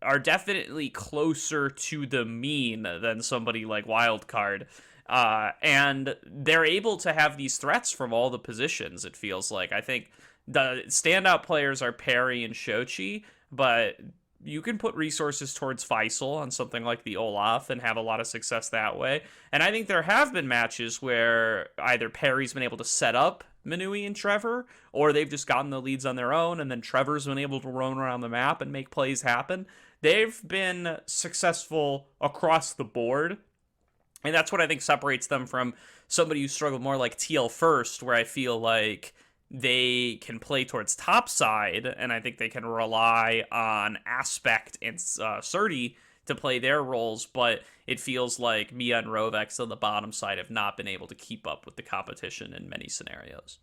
are definitely closer to the mean than somebody like Wildcard. And they're able to have these threats from all the positions, it feels like. I think the standout players are Perry and Shochi, but you can put resources towards Faisal on something like the Olaf and have a lot of success that way. And I think there have been matches where either Perry's been able to set up Minui and Trevor, or they've just gotten the leads on their own, and then Trevor's been able to roam around the map and make plays happen. They've been successful across the board. And that's what I think separates them from somebody who struggled more like TL First, where I feel like they can play towards top side, and I think they can rely on Aspect and Surdy to play their roles, but it feels like Mia and Rovex on the bottom side have not been able to keep up with the competition in many scenarios.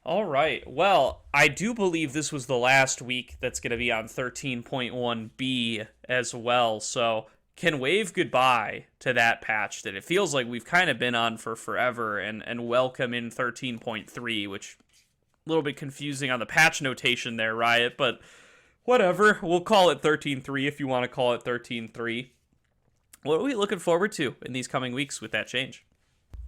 All right, well, I do believe this was the last week that's going to be on 13.1b as well, so can wave goodbye to that patch that it feels like we've kind of been on for forever and welcome in 13.3, which a little bit confusing on the patch notation there, Riot, but whatever. We'll call it 13.3 if you want to call it 13.3. What are we looking forward to in these coming weeks with that change?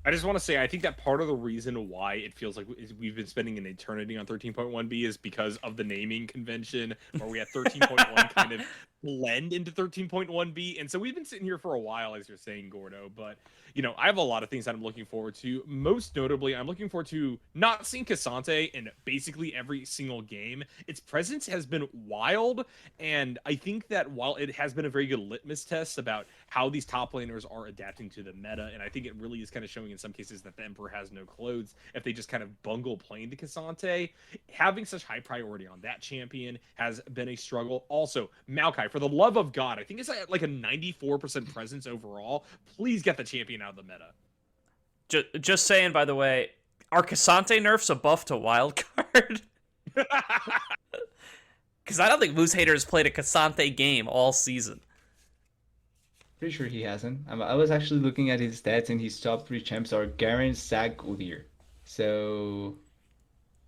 I just want to say, I think that part of the reason why it feels like we've been spending an eternity on 13.1b is because of the naming convention, where we had 13.1 kind of blend into 13.1b. And so we've been sitting here for a while, as you're saying, Gordo. But, I have a lot of things that I'm looking forward to. Most notably, I'm looking forward to not seeing Cassante in basically every single game. Its presence has been wild. And I think that while it has been a very good litmus test about how these top laners are adapting to the meta, and I think it really is kind of showing in some cases that the Emperor has no clothes if they just kind of bungle playing to Cassante. Having such high priority on that champion has been a struggle. Also, Maokai, for the love of God, I think it's like a 94% presence overall. Please get the champion out of the meta. Just saying, by the way, are Cassante nerfs a buff to Wildcard? Because I don't think Moose Hater has played a Cassante game all season. Pretty sure he hasn't. I was actually looking at his stats, and his top 3 champs are Garen, Zag, Udyr. So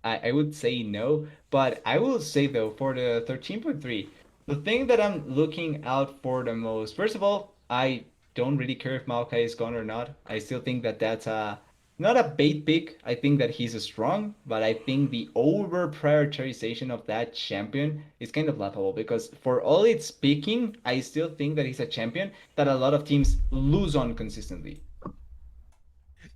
I would say no. But I will say, though, for the 13.3, the thing that I'm looking out for the most, first of all, I don't really care if Maokai is gone or not. I still think that that's not a bait pick. I think that he's strong, but I think the over prioritization of that champion is kind of laughable because for all its picking, I still think that he's a champion that a lot of teams lose on consistently.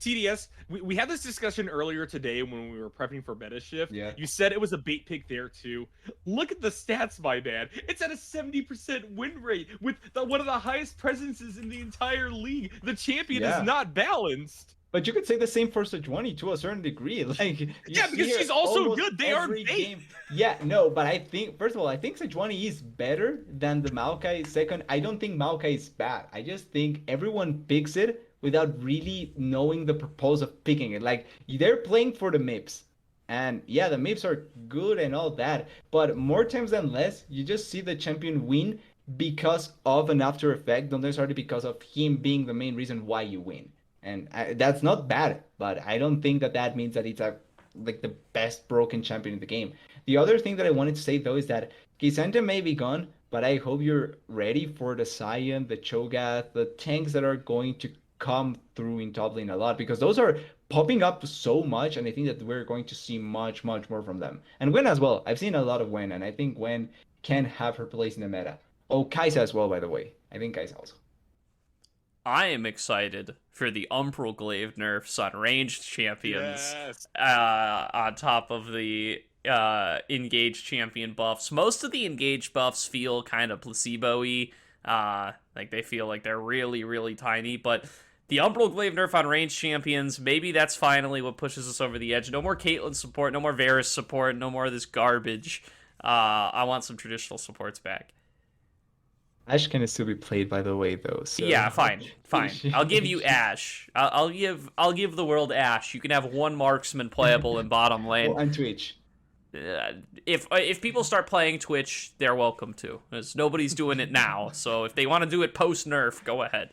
TDS, we had this discussion earlier today when we were prepping for Meta Shift. Yeah. You said it was a bait pick there too. Look at the stats, my man. It's at a 70% win rate with one of the highest presences in the entire league. The champion is not balanced. But you could say the same for Sejuani to a certain degree. Like yeah, because she's also good. They are bait. Game. Yeah, no, but I think first of all, I think Sejuani is better than the Maokai. Second, I don't think Maokai is bad. I just think everyone picks it without really knowing the purpose of picking it. Like they're playing for the MIPS. And yeah, the MIPS are good and all that, but more times than less, you just see the champion win because of an after effect, not necessarily because of him being the main reason why you win. And that's not bad, but I don't think that that means that it's like the best broken champion in the game. The other thing that I wanted to say though is that K'Sante may be gone, but I hope you're ready for the Sion, the Cho'Gath, the tanks that are going to come through in top lane a lot, because those are popping up so much, and I think that we're going to see much more from them. And Gwen as well. I've seen a lot of Gwen, and I think Gwen can have her place in the meta. Oh, Kai'Sa as well, by the way. I think Kai'Sa also. I am excited for the Umbral Glaive nerfs on ranged champions on top of the engaged champion buffs. Most of the engaged buffs feel kind of placebo-y. Like they feel like they're really tiny, but the Umbral Glaive nerf on ranged champions, maybe that's finally what pushes us over the edge. No more Caitlyn support, no more Varus support, no more of this garbage. I want some traditional supports back. Ashe can still be played, by the way, though. So. Yeah, fine. I'll give you Ashe. I'll give the world Ashe. You can have one marksman playable in bottom lane. Oh, and Twitch. If people start playing Twitch, they're welcome to. Because nobody's doing it now. So if they want to do it post nerf, go ahead.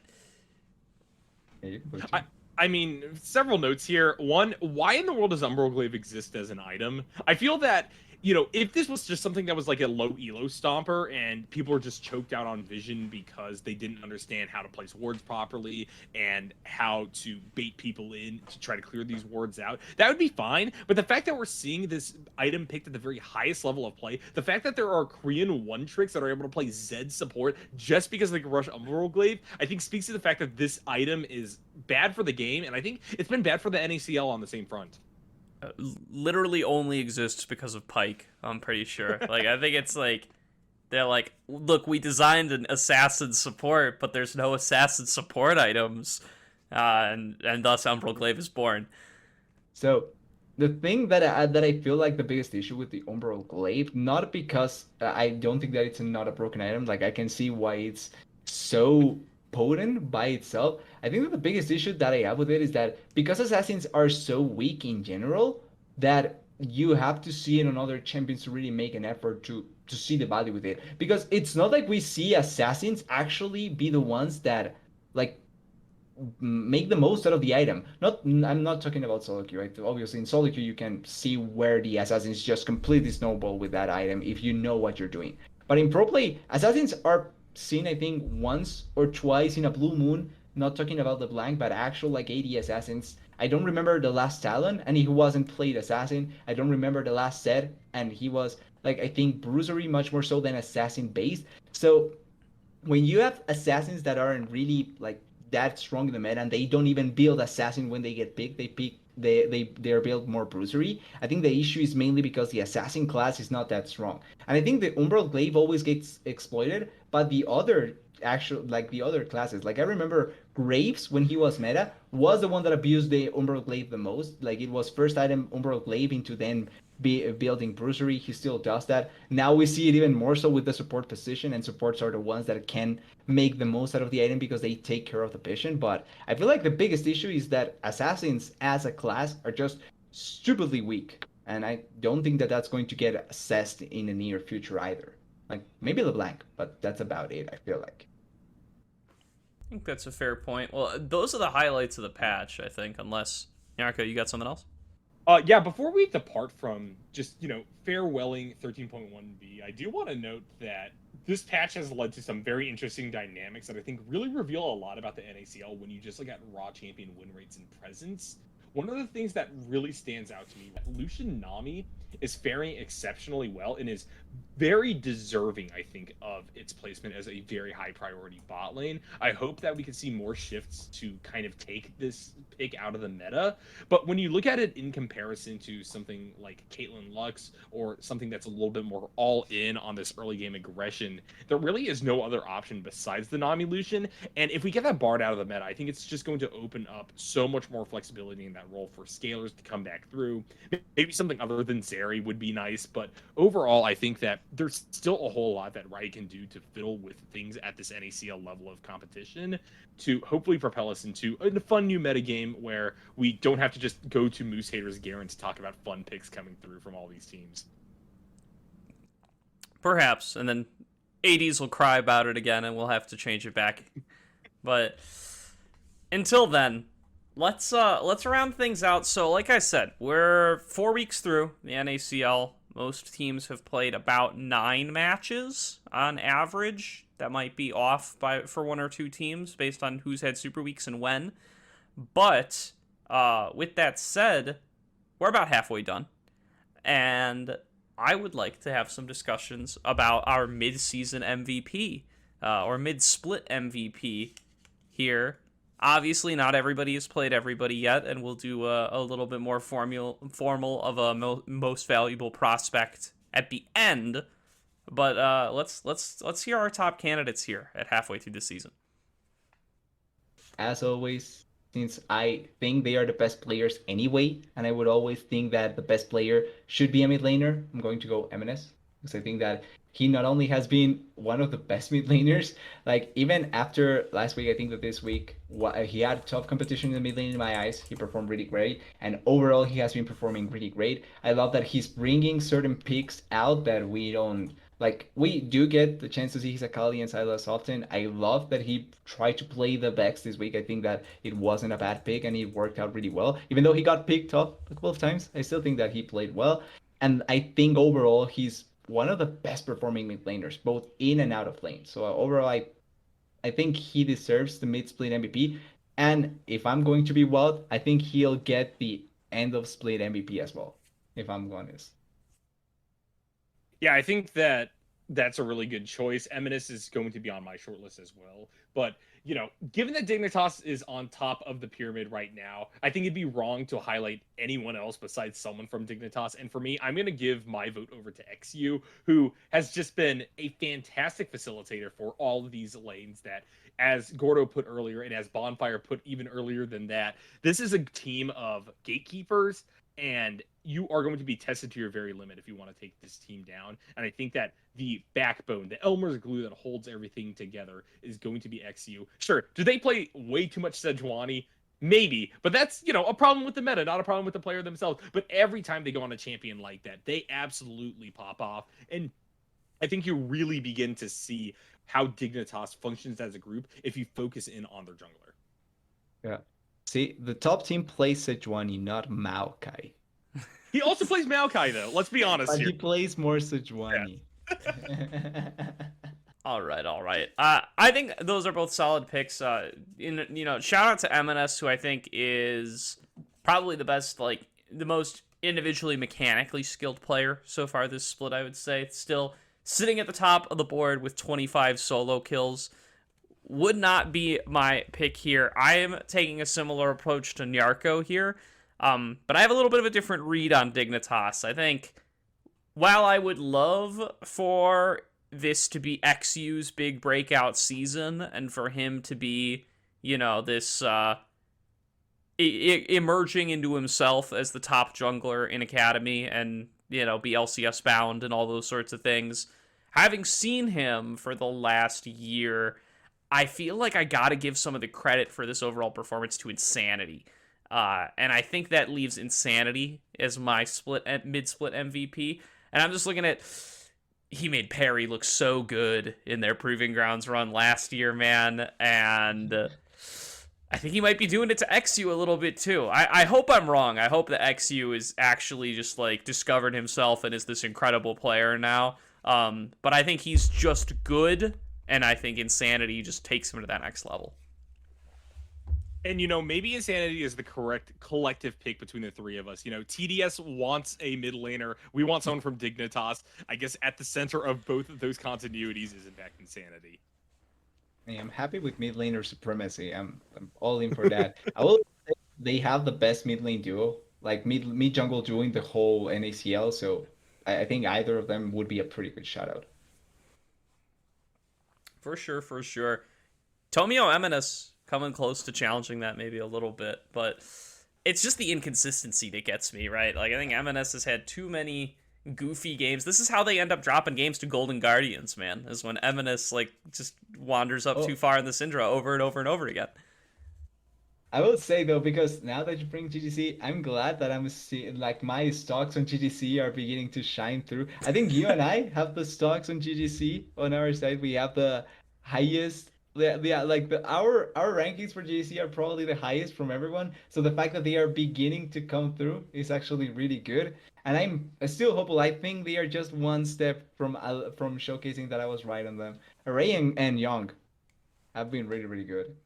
I mean, several notes here. One, why in the world does Umbral Glaive exist as an item? I feel that, you know, if this was just something that was like a low elo stomper and people were just choked out on vision because they didn't understand how to place wards properly and how to bait people in to try to clear these wards out, that would be fine. But the fact that we're seeing this item picked at the very highest level of play, the fact that there are Korean one tricks that are able to play Zed support just because they can rush Umbral Glaive, I think speaks to the fact that this item is bad for the game, and I think it's been bad for the NACL on the same front. Literally only exists because of Pyke, I'm pretty sure. Like, I think it's like, they're like, look, we designed an assassin support, but there's no assassin support items, and thus Umbral Glaive is born. So, the thing that I feel like the biggest issue with the Umbral Glaive, not because I don't think that it's not a broken item, like I can see why it's so potent by itself. I think that the biggest issue that I have with it is that because assassins are so weak in general, that you have to see it on other champions to really make an effort to see the value with it. Because it's not like we see assassins actually be the ones that like make the most out of the item. I'm not talking about solo queue, right? Obviously in solo queue you can see where the assassins just completely snowball with that item if you know what you're doing. But in pro play, assassins are seen, I think, once or twice in a blue moon, not talking about the blank, but actual like AD assassins. I don't remember the last Talon, and he wasn't played assassin. I don't remember the last set, and he was like, I think, bruisery much more so than assassin based. So when you have assassins that aren't really like that strong in the meta, and they don't even build assassin when they get picked, they're built more bruisery. I think the issue is mainly because the assassin class is not that strong. And I think the Umbral Glaive always gets exploited, but the other the other classes, like I remember Graves when he was meta was the one that abused the Umbral Glaive the most. Like it was first item Umbral Glaive into then building bruisery. He still does that. Now we see it even more so with the support position, and supports are the ones that can make the most out of the item because they take care of the patient. But I feel like the biggest issue is that assassins as a class are just stupidly weak, and I don't think that that's going to get assessed in the near future either. Like maybe LeBlanc, but that's about it, I feel like. I think that's a fair point. Well, those are the highlights of the patch, I think, unless, Nyarko, you got something else? Yeah, before we depart from just, farewelling 13.1b, I do want to note that this patch has led to some very interesting dynamics that I think really reveal a lot about the NACL when you just look at raw champion win rates and presence. One of the things that really stands out to me, Lucian Nami is faring exceptionally well and is very deserving, I think, of its placement as a very high priority bot lane. I hope that we can see more shifts to kind of take this pick out of the meta. But when you look at it in comparison to something like Caitlyn Lux or something that's a little bit more all in on this early game aggression, there really is no other option besides the Nami Lucian. And if we get that Bard out of the meta, I think it's just going to open up so much more flexibility in that role for scalers to come back through. Maybe something other than Zeri would be nice, but overall, I think that there's still a whole lot that Riot can do to fiddle with things at this NACL level of competition to hopefully propel us into a fun new metagame where we don't have to just go to Moose Haters Garen to talk about fun picks coming through from all these teams. Perhaps, and then 80s will cry about it again and we'll have to change it back. But until then, let's round things out. So like I said, we're 4 weeks through the NACL. Most teams have played about 9 matches on average. That might be off for 1 or 2 teams based on who's had super weeks and when. But with that said, we're about halfway done. And I would like to have some discussions about our mid-season MVP or mid-split MVP here. Obviously, not everybody has played everybody yet, and we'll do a little bit more formal of a most valuable prospect at the end. But let's hear our top candidates here at halfway through the season. As always, since I think they are the best players anyway, and I would always think that the best player should be a mid laner, I'm going to go MNS, because I think that he not only has been one of the best mid laners, like even after last week, I think that this week he had tough competition in the mid lane in my eyes. He performed really great, and overall he has been performing really great. I love that he's bringing certain picks out that we don't like. We do get the chance to see his Akali and Sylas often. I love that he tried to play the Vex this week. I think that it wasn't a bad pick and it worked out really well. Even though he got picked up a couple of times, I still think that he played well. And I think overall he's one of the best performing mid laners, both in and out of lane. So overall, I think he deserves the mid split MVP. And if I'm going to be wild, I think he'll get the end of split MVP as well, if I'm honest. Yeah, I think that that's a really good choice. Eminus is going to be on my short list as well. But, you know, given that Dignitas is on top of the pyramid right now, I think it'd be wrong to highlight anyone else besides someone from Dignitas. And for me, I'm going to give my vote over to XU, who has just been a fantastic facilitator for all of these lanes that, as Gordo put earlier, and as Bonfire put even earlier than that, this is a team of gatekeepers, and you are going to be tested to your very limit if you want to take this team down. And I think that the backbone, the Elmer's glue that holds everything together is going to be XU. Sure, do they play way too much Sejuani? Maybe, but that's, you know, a problem with the meta, not a problem with the player themselves. But every time they go on a champion like that, they absolutely pop off. And I think you really begin to see how Dignitas functions as a group if you focus in on their jungler. Yeah. See, the top team plays Sejuani, not Maokai. He also plays Maokai, though. Let's be honest but here. He plays more Sejuani. Yeah. All right. I think those are both solid picks. Shout out to MNS, who I think is probably the best, like the most individually mechanically skilled player so far this split. I would say still sitting at the top of the board with 25 solo kills. Would not be my pick here. I am taking a similar approach to Nyarko here, but I have a little bit of a different read on Dignitas. I think while I would love for this to be XU's big breakout season and for him to be, you know, this emerging into himself as the top jungler in Academy and, you know, be LCS bound and all those sorts of things, having seen him for the last year, I feel like I gotta give some of the credit for this overall performance to Insanity. And I think that leaves Insanity as my mid-split MVP. And I'm just looking at, he made Perry look so good in their Proving Grounds run last year, man. And I think he might be doing it to XU a little bit too. I hope I'm wrong. I hope that XU is actually just like discovered himself and is this incredible player now. But I think he's just good, and I think Insanity just takes him to that next level. And, maybe Insanity is the correct collective pick between the three of us. TDS wants a mid laner. We want someone from Dignitas. I guess at the center of both of those continuities is, in fact, Insanity. I'm happy with mid laner supremacy. I'm all in for that. I will say they have the best mid lane duo, like mid jungle duo in the whole NACL. So I think either of them would be a pretty good shout out. For sure, for sure. Tomio Eminis coming close to challenging that maybe a little bit, but it's just the inconsistency that gets me, right? Like, I think Eminis has had too many goofy games. This is how they end up dropping games to Golden Guardians, man, is when Eminis, like, just wanders up too far in the Syndra over and over and over again. I will say though, because now that you bring GGC, I'm glad that I'm seeing like my stocks on GGC are beginning to shine through. I think you and I have the stocks on GGC on our side. We have the highest, yeah, like our rankings for GGC are probably the highest from everyone. So the fact that they are beginning to come through is actually really good. And I'm still hopeful. I think they are just one step from showcasing that I was right on them. Array and Young have been really, really good.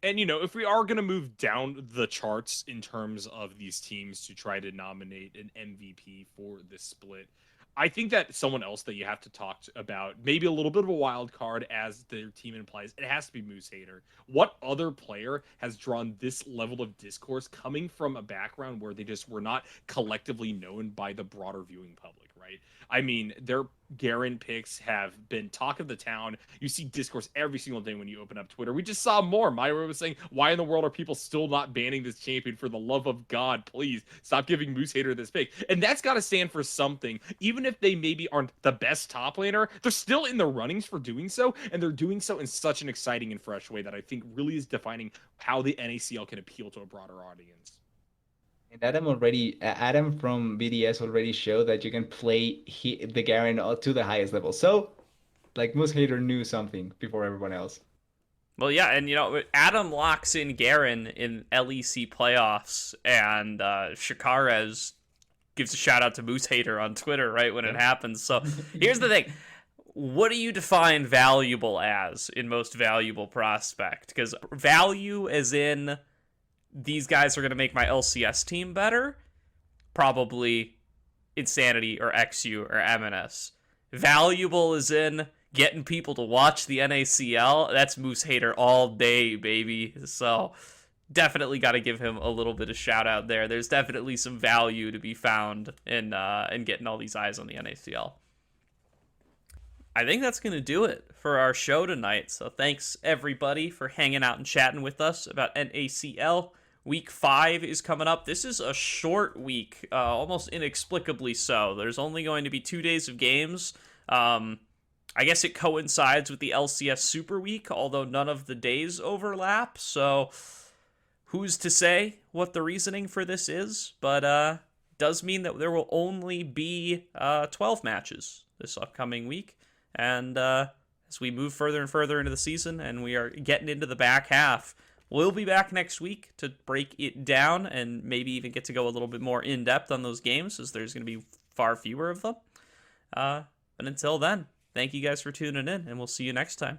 And, if we are going to move down the charts in terms of these teams to try to nominate an MVP for this split, I think that someone else that you have to talk about, maybe a little bit of a wild card as their team implies, it has to be Moose Hater. What other player has drawn this level of discourse coming from a background where they just were not collectively known by the broader viewing public, right? I mean, their Garen picks have been talk of the town. You see discourse every single day when you open up Twitter. We just saw more. Myra was saying, why in the world are people still not banning this champion? For the love of God, please stop giving Moose Hater this pick. And that's got to stand for something. Even if they maybe aren't the best top laner, they're still in the runnings for doing so. And they're doing so in such an exciting and fresh way that I think really is defining how the NACL can appeal to a broader audience. And Adam from BDS already showed that you can play the Garen to the highest level. So, like, Moose Hater knew something before everyone else. Well, yeah, and Adam locks in Garen in LEC playoffs, and Shakarez gives a shout out to Moose Hater on Twitter right when it happens. So here's the thing. What do you define valuable as in Most Valuable Prospect? Because value as in these guys are going to make my LCS team better, probably Insanity or XU or MNS. Valuable as in getting people to watch the NACL, that's Moose Hater all day, baby. So definitely got to give him a little bit of shout out there. There's definitely some value to be found in getting all these eyes on the NACL. I think that's going to do it for our show tonight. So thanks everybody for hanging out and chatting with us about NACL. Week 5 is coming up. This is a short week, almost inexplicably so. There's only going to be 2 days of games. I guess it coincides with the LCS Super Week, although none of the days overlap. So who's to say what the reasoning for this is? But does mean that there will only be 12 matches this upcoming week. And as we move further and further into the season and we are getting into the back half, we'll be back next week to break it down and maybe even get to go a little bit more in-depth on those games, as there's going to be far fewer of them. But until then, thank you guys for tuning in, and we'll see you next time.